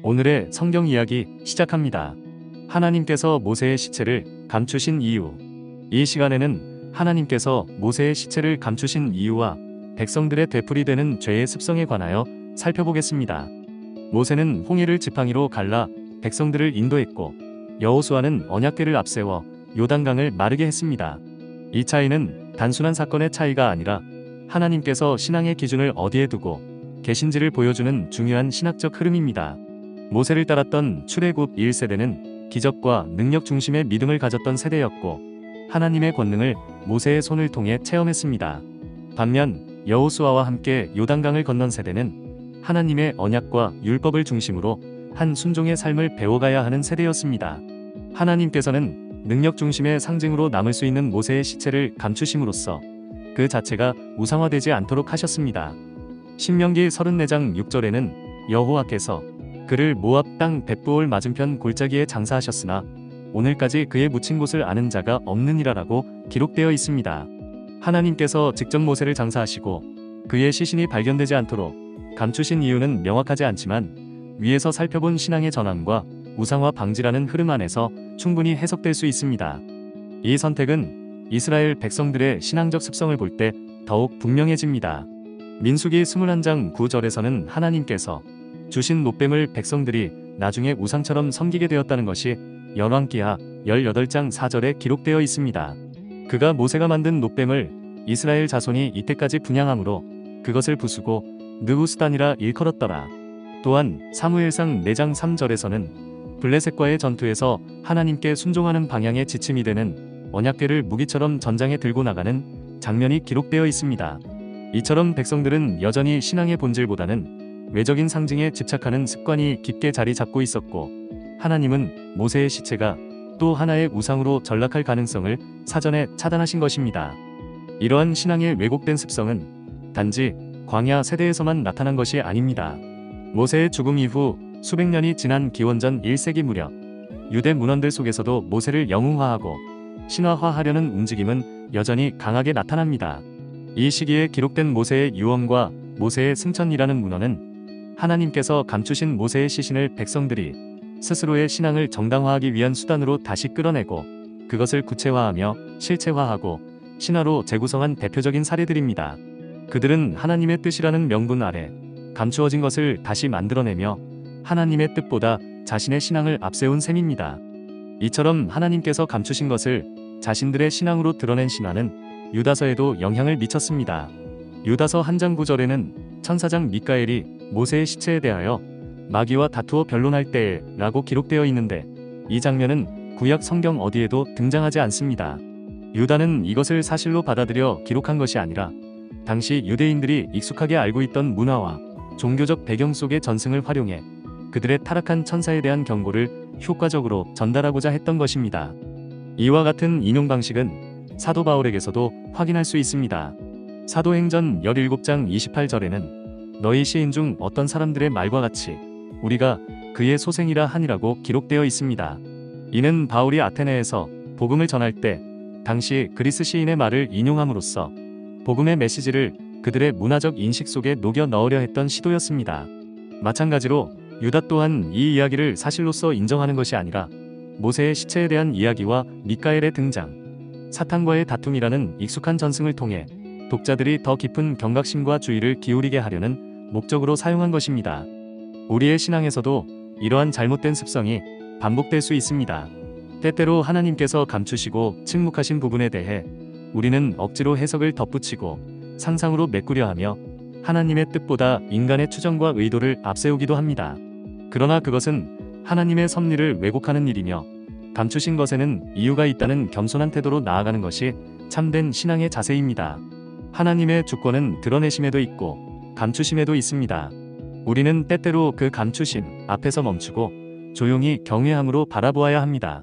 오늘의 성경 이야기 시작합니다. 하나님께서 모세의 시체를 감추신 이유. 이 시간에는 하나님께서 모세의 시체를 감추신 이유와 백성들의 되풀이되는 죄의 습성에 관하여 살펴보겠습니다. 모세는 홍해를 지팡이로 갈라 백성들을 인도했고, 여호수아는 언약궤를 앞세워 요단강을 마르게 했습니다. 이 차이는 단순한 사건의 차이가 아니라 하나님께서 신앙의 기준을 어디에 두고 계신지를 보여주는 중요한 신학적 흐름입니다. 모세를 따랐던 출애굽 1세대는 기적과 능력 중심의 믿음을 가졌던 세대였고, 하나님의 권능을 모세의 손을 통해 체험했습니다. 반면 여호수아와 함께 요단강을 건넌 세대는 하나님의 언약과 율법을 중심으로 한 순종의 삶을 배워가야 하는 세대였습니다. 하나님께서는 능력 중심의 상징으로 남을 수 있는 모세의 시체를 감추심으로써 그 자체가 우상화되지 않도록 하셨습니다. 신명기 34장 6절에는 여호와께서 그를 모압 땅 벳부올 맞은편 골짜기에 장사하셨으나 오늘까지 그의 묻힌 곳을 아는 자가 없느니라라고 기록되어 있습니다. 하나님께서 직접 모세를 장사하시고 그의 시신이 발견되지 않도록 감추신 이유는 명확하지 않지만, 위에서 살펴본 신앙의 전환과 우상화 방지라는 흐름 안에서 충분히 해석될 수 있습니다. 이 선택은 이스라엘 백성들의 신앙적 습성을 볼 때 더욱 분명해집니다. 민수기 21장 9절에서는 하나님께서 주신 노뱀을 백성들이 나중에 우상처럼 섬기게 되었다는 것이 열왕기하 18장 4절에 기록되어 있습니다. 그가 모세가 만든 노뱀을 이스라엘 자손이 이때까지 분향함으로 그것을 부수고 느후스단이라 일컬었더라. 또한 사무엘상 4장 3절에서는 블레셋과의 전투에서 하나님께 순종하는 방향의 지침이 되는 언약궤를 무기처럼 전장에 들고 나가는 장면이 기록되어 있습니다. 이처럼 백성들은 여전히 신앙의 본질보다는 외적인 상징에 집착하는 습관이 깊게 자리 잡고 있었고, 하나님은 모세의 시체가 또 하나의 우상으로 전락할 가능성을 사전에 차단하신 것입니다. 이러한 신앙의 왜곡된 습성은 단지 광야 세대에서만 나타난 것이 아닙니다. 모세의 죽음 이후 수백 년이 지난 기원전 1세기 무렵, 유대 문헌들 속에서도 모세를 영웅화하고 신화화하려는 움직임은 여전히 강하게 나타납니다. 이 시기에 기록된 모세의 유언과 모세의 승천이라는 문헌은 하나님께서 감추신 모세의 시신을 백성들이 스스로의 신앙을 정당화하기 위한 수단으로 다시 끌어내고 그것을 구체화하며 실체화하고 신화로 재구성한 대표적인 사례들입니다. 그들은 하나님의 뜻이라는 명분 아래 감추어진 것을 다시 만들어내며 하나님의 뜻보다 자신의 신앙을 앞세운 셈입니다. 이처럼 하나님께서 감추신 것을 자신들의 신앙으로 드러낸 신화는 유다서에도 영향을 미쳤습니다. 유다서 1장 9절에는 천사장 미가엘이 모세의 시체에 대하여 마귀와 다투어 변론할 때에 라고 기록되어 있는데, 이 장면은 구약 성경 어디에도 등장하지 않습니다. 유다는 이것을 사실로 받아들여 기록한 것이 아니라 당시 유대인들이 익숙하게 알고 있던 문화와 종교적 배경 속의 전승을 활용해 그들의 타락한 천사에 대한 경고를 효과적으로 전달하고자 했던 것입니다. 이와 같은 인용 방식은 사도 바울에게서도 확인할 수 있습니다. 사도행전 17장 28절에는 너희 시인 중 어떤 사람들의 말과 같이 우리가 그의 소생이라 하니라고 기록되어 있습니다. 이는 바울이 아테네에서 복음을 전할 때 당시 그리스 시인의 말을 인용함으로써 복음의 메시지를 그들의 문화적 인식 속에 녹여 넣으려 했던 시도였습니다. 마찬가지로 유다 또한 이 이야기를 사실로서 인정하는 것이 아니라 모세의 시체에 대한 이야기와 미가엘의 등장, 사탄과의 다툼이라는 익숙한 전승을 통해 독자들이 더 깊은 경각심과 주의를 기울이게 하려는 목적으로 사용한 것입니다. 우리의 신앙에서도 이러한 잘못된 습성이 반복될 수 있습니다. 때때로 하나님께서 감추시고 침묵하신 부분에 대해 우리는 억지로 해석을 덧붙이고 상상으로 메꾸려 하며 하나님의 뜻보다 인간의 추정과 의도를 앞세우기도 합니다. 그러나 그것은 하나님의 섭리를 왜곡하는 일이며, 감추신 것에는 이유가 있다는 겸손한 태도로 나아가는 것이 참된 신앙의 자세입니다. 하나님의 주권은 드러내심에도 있고 감추심에도 있습니다. 우리는 때때로 그 감추심 앞에서 멈추고 조용히 경외함으로 바라보아야 합니다.